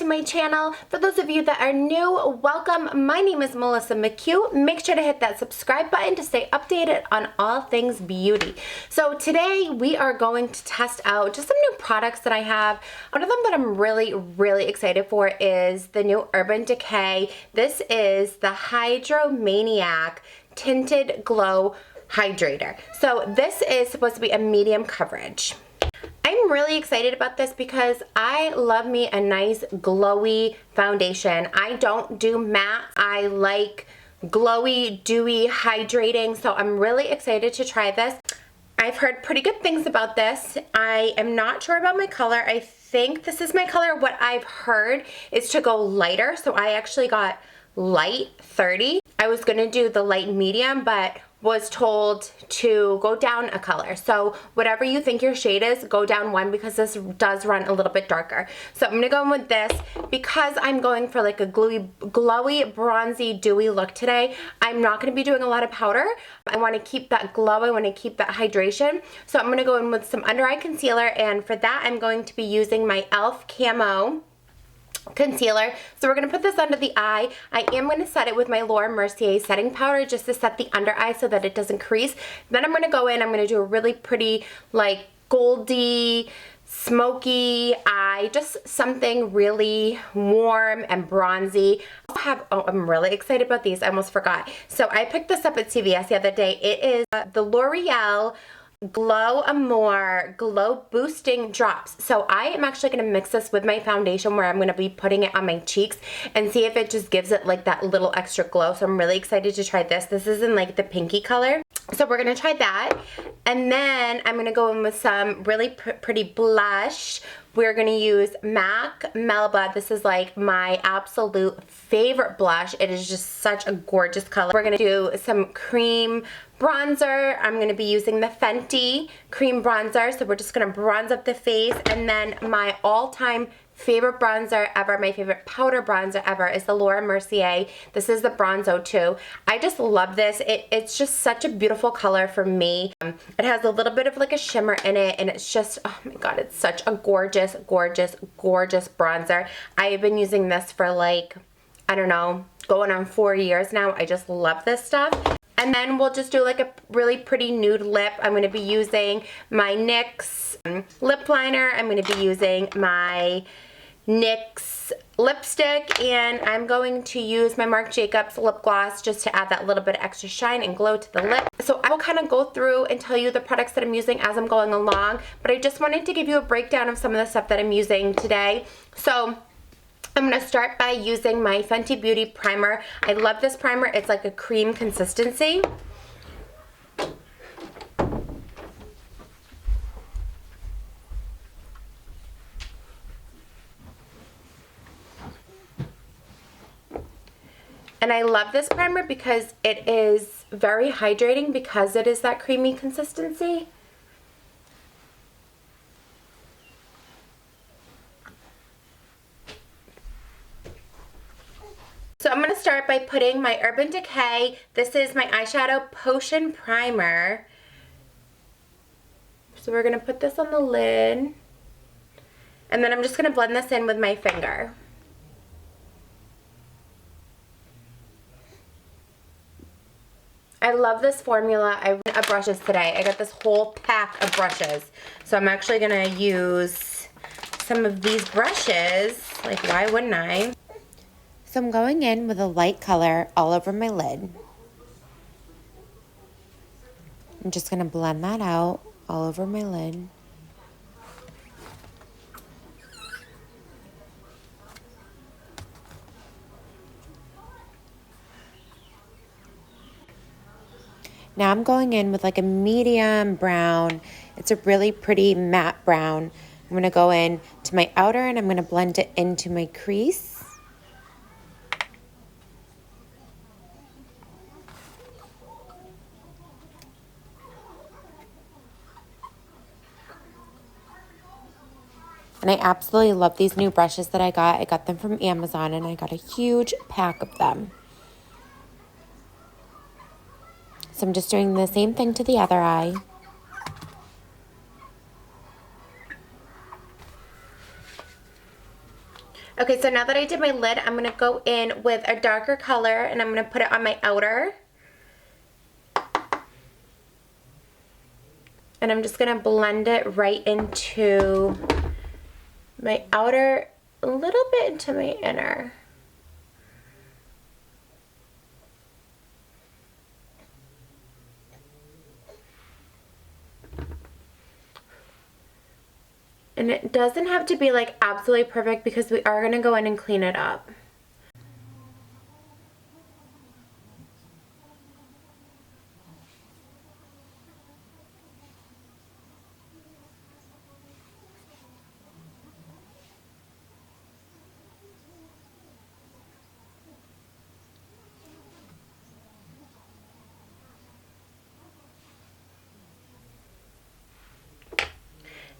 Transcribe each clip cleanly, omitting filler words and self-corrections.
to my channel. For those of you that are new, welcome. My name is Melissa McHugh. Make sure to hit that subscribe button to stay updated on all things beauty. So today we are going to test out just some new products that I have. One of them that I'm really excited for is the new Urban Decay. This is the Hydro Maniac Tinted Glow Hydrator. So this is supposed to be a medium coverage. I'm really excited about this because I love me a nice glowy foundation. I don't do matte. I like glowy, dewy, hydrating, so I'm really excited to try this. I've heard pretty good things about this. I am not sure about my color. I think this is my color. What I've heard is to go lighter, so I actually got light 30. I was gonna do the light medium, but was told to go down a color. So whatever you think your shade is, go down one because this does run a little bit darker. So I'm gonna go in with this because I'm going for like a glowy, bronzy, dewy look today. I'm not gonna be doing a lot of powder. I wanna keep that glow, I wanna keep that hydration. So I'm gonna go in with some under eye concealer, and for that I'm going to be using my e.l.f. Camo concealer. So we're going to put this under the eye. I am going to set it with my Laura Mercier setting powder just to set the under eye so that it doesn't crease. Then I'm going to go in, I'm going to do a really pretty like goldy, smoky eye, just something really warm and bronzy. I'm really excited about these. I almost forgot. So I picked this up at CVS the other day. It is the L'Oreal Glow Amore Glow Boosting Drops. So I am actually going to mix this with my foundation where I'm going to be putting it on my cheeks and see if it just gives it like that little extra glow. So I'm really excited to try this. This is in like the pinky color. So we're going to try that. And then I'm going to go in with some really pretty blush. We're going to use MAC Melba. This is like my absolute favorite blush. It is just such a gorgeous color. We're going to do some cream bronzer. I'm going to be using the Fenty cream bronzer. So we're just going to bronze up the face. And then my all-time favorite bronzer ever, my favorite powder bronzer ever is the Laura Mercier. This is the Bronzo 2. I just love this. It's just such a beautiful color for me. It has a little bit of like a shimmer in it, and it's just, oh my god, it's such a gorgeous bronzer. I have been using this for like, I don't know, going on 4 years now. I just love this stuff. And then we'll just do like a really pretty nude lip. I'm going to be using my NYX lip liner. I'm going to be using my NYX lipstick, and I'm going to use my Marc Jacobs lip gloss just to add that little bit of extra shine and glow to the lip. So I will kind of go through and tell you the products that I'm using as I'm going along, but I just wanted to give you a breakdown of some of the stuff that I'm using today. So I'm going to start by using my Fenty Beauty primer. I love this primer. It's like a cream consistency. And I love this primer because it is very hydrating because it is that creamy consistency. So I'm going to start by putting my Urban Decay. This is my Eyeshadow Potion Primer. So we're going to put this on the lid. And then I'm just going to blend this in with my finger. I love this formula. I ran brushes today. I got this whole pack of brushes. So I'm actually going to use some of these brushes. Like, why wouldn't I? So I'm going in with a light color all over my lid. I'm just going to blend that out all over my lid. Now I'm going in with like a medium brown. It's a really pretty matte brown. I'm going to go in to my outer and I'm going to blend it into my crease. And I absolutely love these new brushes that I got. I got them from Amazon and I got a huge pack of them. So I'm just doing the same thing to the other eye. Okay, so now that I did my lid, I'm gonna go in with a darker color and I'm gonna put it on my outer. And I'm just gonna blend it right into my outer, a little bit into my inner. And it doesn't have to be like absolutely perfect because we are gonna go in and clean it up.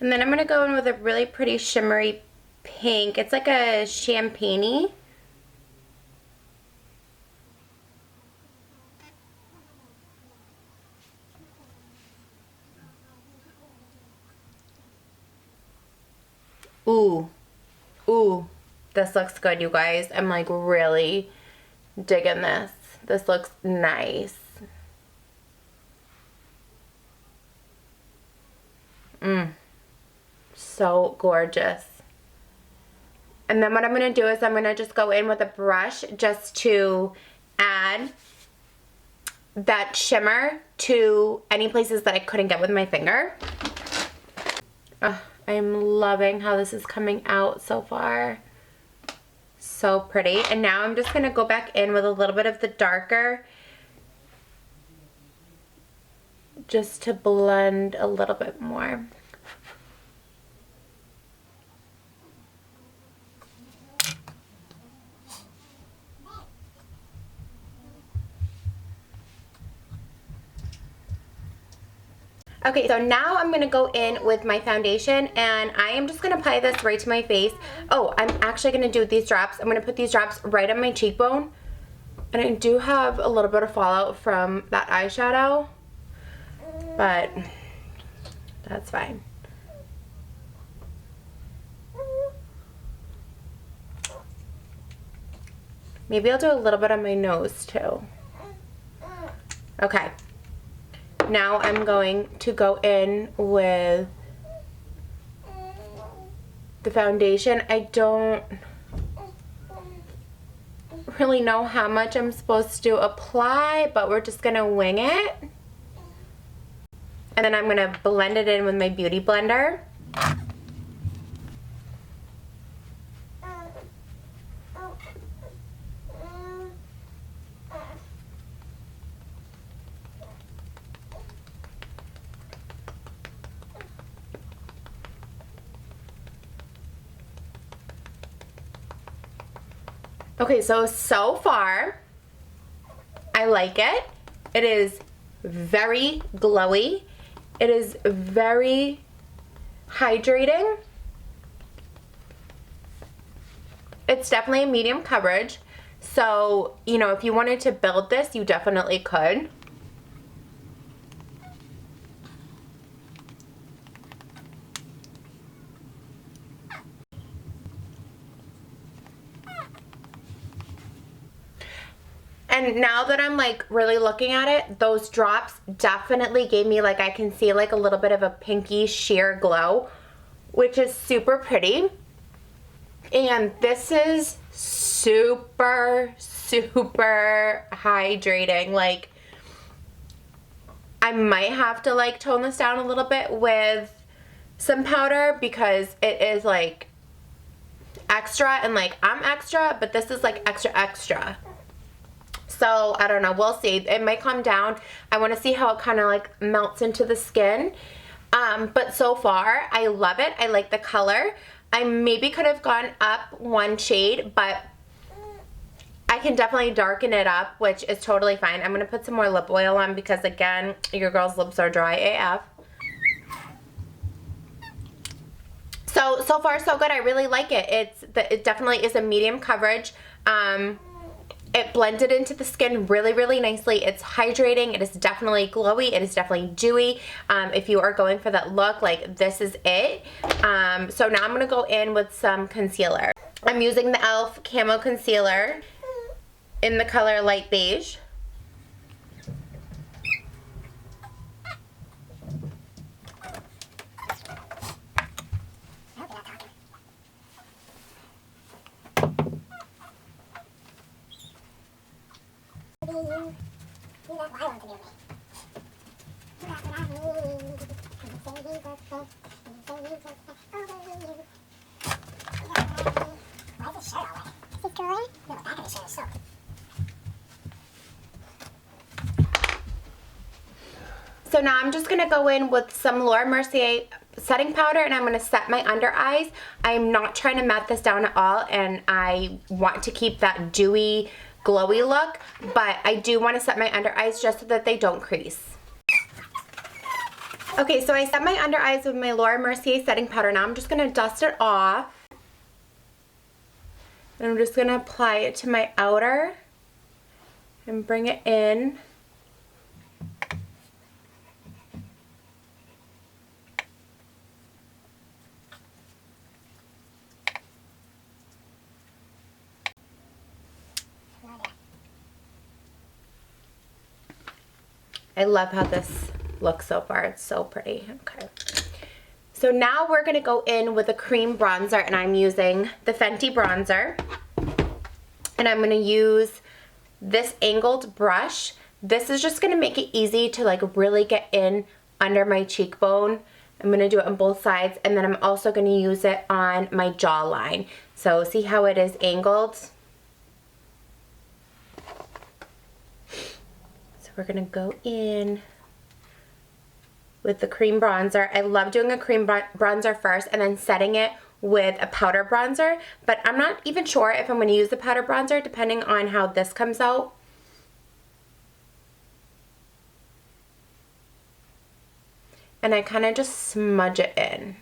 And then I'm going to go in with a really pretty shimmery pink. It's like a champagne-y. Ooh. Ooh. This looks good, you guys. I'm like really digging this. This looks nice. So gorgeous. And then what I'm going to do is I'm going to just go in with a brush just to add that shimmer to any places that I couldn't get with my finger. I'm loving how this is coming out so far. So pretty. And now I'm just going to go back in with a little bit of the darker just to blend a little bit more. Okay, so now I'm going to go in with my foundation and I am just going to apply this right to my face. Oh, I'm actually going to do these drops. I'm going to put these drops right on my cheekbone. And I do have a little bit of fallout from that eyeshadow, but that's fine. Maybe I'll do a little bit on my nose too. Okay. Now I'm going to go in with the foundation. I don't really know how much I'm supposed to apply, but we're just gonna wing it. And then I'm gonna blend it in with my beauty blender. Okay, so far, I like it. It is very glowy. It is very hydrating. It's definitely a medium coverage. So, you know, if you wanted to build this, you definitely could. And now that I'm like really looking at it, those drops definitely gave me like, I can see like a little bit of a pinky sheer glow, which is super pretty. And this is super, super hydrating. Like, I might have to like tone this down a little bit with some powder because it is like extra, and like I'm extra, but this is like extra, extra. So, I don't know. We'll see. It might calm down. I want to see how it kind of like melts into the skin. But so far, I love it. I like the color. I maybe could have gone up one shade, but I can definitely darken it up, which is totally fine. I'm going to put some more lip oil on because, again, your girl's lips are dry AF. So far, so good. I really like it. It definitely is a medium coverage. It blended into the skin really, really nicely. It's hydrating. It is definitely glowy. It is definitely dewy. If you are going for that look, like this is it. So now I'm going to go in with some concealer. I'm using the e.l.f. Camo Concealer in the color Light Beige. So now I'm just going to go in with some Laura Mercier setting powder, and I'm going to set my under eyes. I'm not trying to matte this down at all, and I want to keep that dewy, glowy look, but I do want to set my under eyes just so that they don't crease. Okay, so I set my under eyes with my Laura Mercier setting powder. Now I'm just going to dust it off. And I'm just going to apply it to my outer and bring it in. I love how this looks so far. It's so pretty. Okay. So now we're going to go in with a cream bronzer, and I'm using the Fenty bronzer. And I'm going to use this angled brush. This is just going to make it easy to like really get in under my cheekbone. I'm going to do it on both sides, and then I'm also going to use it on my jawline. So see how it is angled? We're going to go in with the cream bronzer. I love doing a cream bronzer first and then setting it with a powder bronzer, but I'm not even sure if I'm going to use the powder bronzer depending on how this comes out. And I kind of just smudge it in.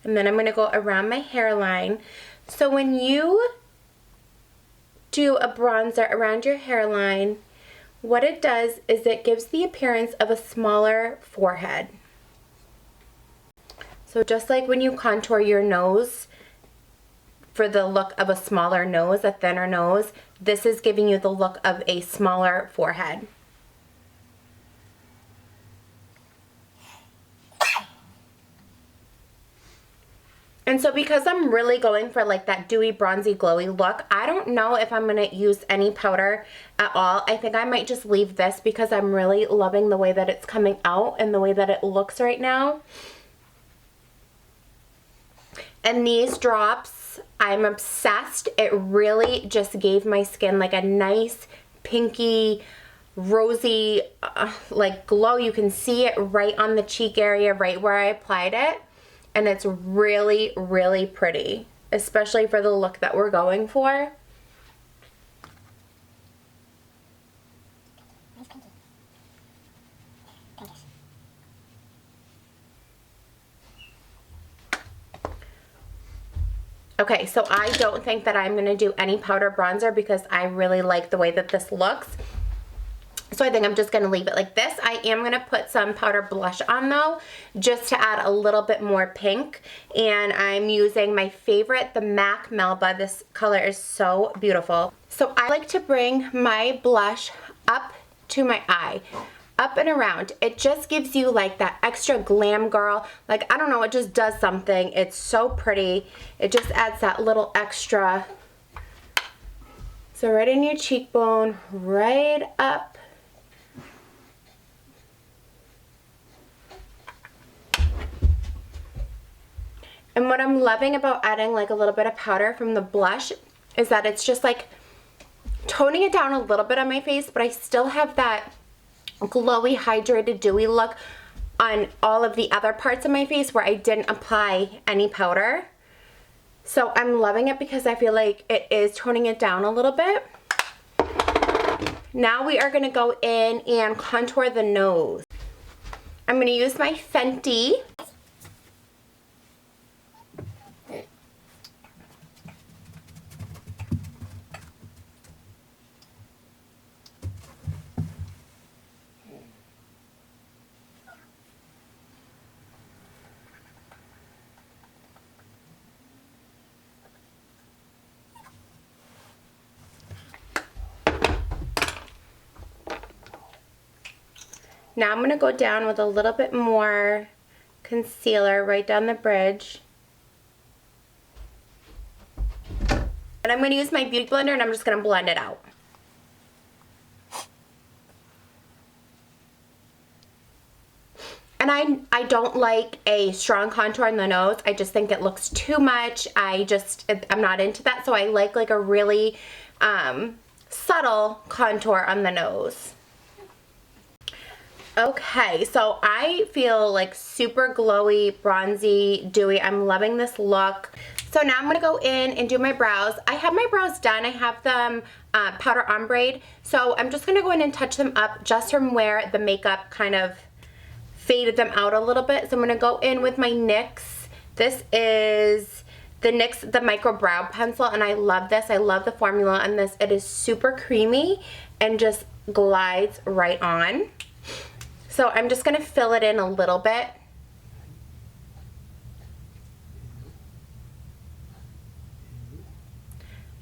And then I'm going to go around my hairline. So when you do a bronzer around your hairline, what it does is it gives the appearance of a smaller forehead. So just like when you contour your nose for the look of a smaller nose, a thinner nose, this is giving you the look of a smaller forehead. And so because I'm really going for like that dewy, bronzy, glowy look, I don't know if I'm going to use any powder at all. I think I might just leave this because I'm really loving the way that it's coming out and the way that it looks right now. And these drops, I'm obsessed. It really just gave my skin like a nice pinky, rosy, like glow. You can see it right on the cheek area, right where I applied it. And it's really, really pretty, especially for the look that we're going for. Nice pinky. Pinkish. Okay, so I don't think that I'm going to do any powder bronzer because I really like the way that this looks. So I think I'm just going to leave it like this. I am going to put some powder blush on though, just to add a little bit more pink. And I'm using my favorite, the MAC Melba. This color is so beautiful. So I like to bring my blush up to my eye, up and around. It just gives you like that extra glam girl. Like, I don't know, it just does something. It's so pretty. It just adds that little extra. So right in your cheekbone, right up. And what I'm loving about adding like a little bit of powder from the blush is that it's just like toning it down a little bit on my face, but I still have that glowy, hydrated, dewy look on all of the other parts of my face where I didn't apply any powder. So I'm loving it because I feel like it is toning it down a little bit. Now we are going to go in and contour the nose. I'm going to use my Fenty. Now I'm going to go down with a little bit more concealer right down the bridge. And I'm going to use my beauty blender and I'm just going to blend it out. And I don't like a strong contour on the nose. I just think it looks too much. I'm not into that. So I like a really subtle contour on the nose. Okay, so I feel like super glowy, bronzy, dewy. I'm loving this look. So now I'm going to go in and do my brows. I have my brows done. I have them powder ombre. So I'm just going to go in and touch them up just from where the makeup kind of faded them out a little bit. So I'm going to go in with my NYX. This is the NYX, the Micro Brow Pencil, and I love this. I love the formula on this. It is super creamy and just glides right on. So I'm just going to fill it in a little bit.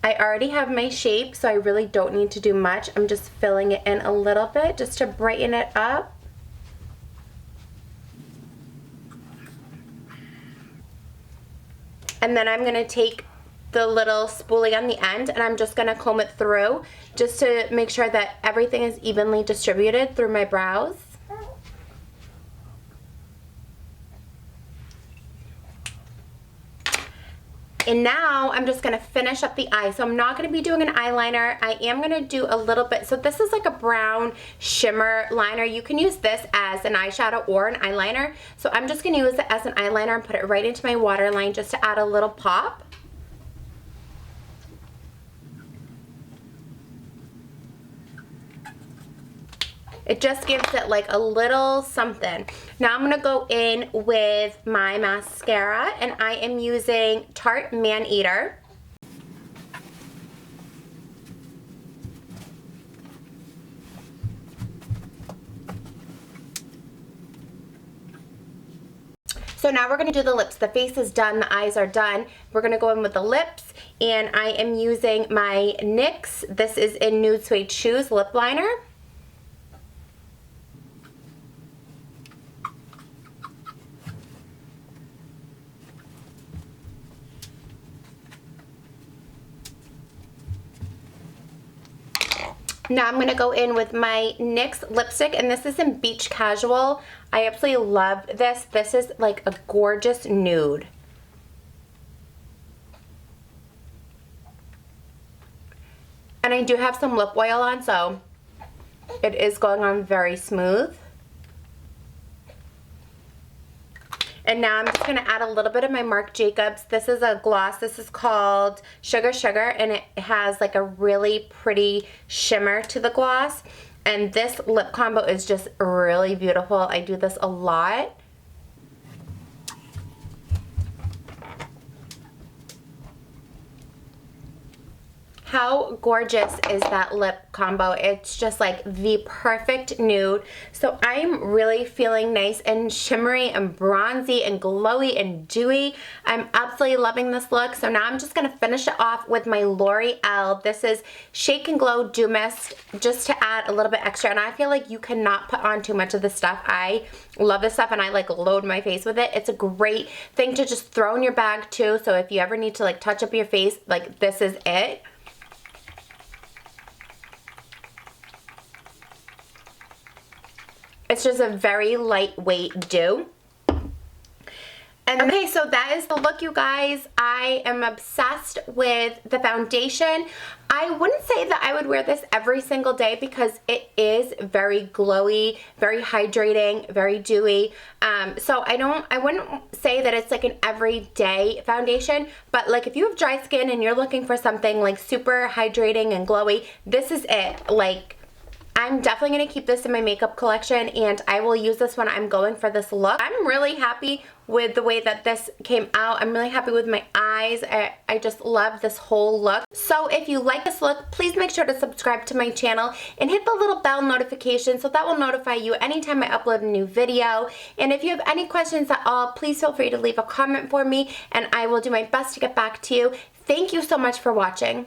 I already have my shape, so I really don't need to do much. I'm just filling it in a little bit just to brighten it up. And then I'm going to take the little spoolie on the end and I'm just going to comb it through just to make sure that everything is evenly distributed through my brows. And now I'm just going to finish up the eye. So I'm not going to be doing an eyeliner. I am going to do a little bit. So this is like a brown shimmer liner. You can use this as an eyeshadow or an eyeliner. So I'm just going to use it as an eyeliner and put it right into my waterline just to add a little pop. It just gives it like a little something. Now I'm going to go in with my mascara and I am using Tarte Man-Eater. So now we're going to do the lips. The face is done, the eyes are done. We're going to go in with the lips and I am using my NYX. This is in Nude Suede Shoes lip liner. Now I'm going to go in with my NYX lipstick, and this is in Beach Casual. I absolutely love this. This is like a gorgeous nude. And I do have some lip oil on, so it is going on very smooth. And now I'm just going to add a little bit of my Marc Jacobs. This is a gloss. This is called Sugar Sugar, and it has like a really pretty shimmer to the gloss. And this lip combo is just really beautiful. I do this a lot. How gorgeous is that lip combo? It's just like the perfect nude. So I'm really feeling nice and shimmery and bronzy and glowy and dewy. I'm absolutely loving this look. So now I'm just going to finish it off with my L'Oreal. This is Shake and Glow Dew Mist, just to add a little bit extra. And I feel like you cannot put on too much of this stuff. I love this stuff and I like load my face with it. It's a great thing to just throw in your bag too. So if you ever need to like touch up your face, like this is it. It's just a very lightweight dew. And okay, so that is the look, you guys. I am obsessed with the foundation. I wouldn't say that I would wear this every single day because it is very glowy, very hydrating, very dewy. So I wouldn't say that it's like an everyday foundation, but like if you have dry skin and you're looking for something like super hydrating and glowy, this is it. Like, I'm definitely going to keep this in my makeup collection and I will use this when I'm going for this look. I'm really happy with the way that this came out. I'm really happy with my eyes. I just love this whole look. So if you like this look, please make sure to subscribe to my channel and hit the little bell notification so that will notify you anytime I upload a new video. And if you have any questions at all, please feel free to leave a comment for me and I will do my best to get back to you. Thank you so much for watching.